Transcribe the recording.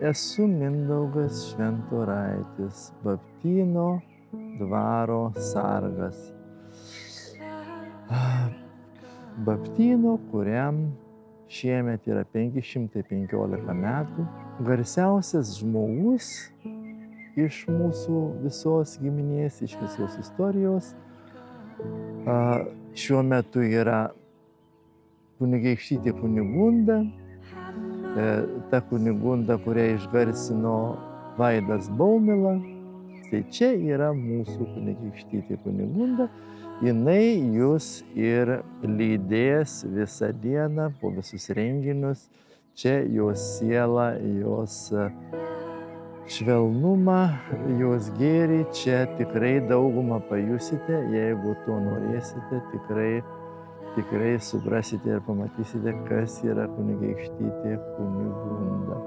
Esu Mindaugas Šventoraitis, Baptyno dvaro sargas. Baptyno, kuriam šiemet yra 515 metų, garsiausias žmogus iš mūsų visos giminės, iš visos istorijos. Šiuo metu yra kunigaikštytė Kunigunda, ta Kunigunda, kurią išgarsino Vaidas Baumila. Tai čia yra mūsų kunigaikštytė Kunigunda. Jinai jūs ir lydės visą dieną po visus renginius. Čia jos siela, jos švelnumą, jos gėrį, čia tikrai daugumą pajusite, jeigu to norėsite, tikrai suprasite ir pamatysite, kas yra kunigaikštytė Kunigunda.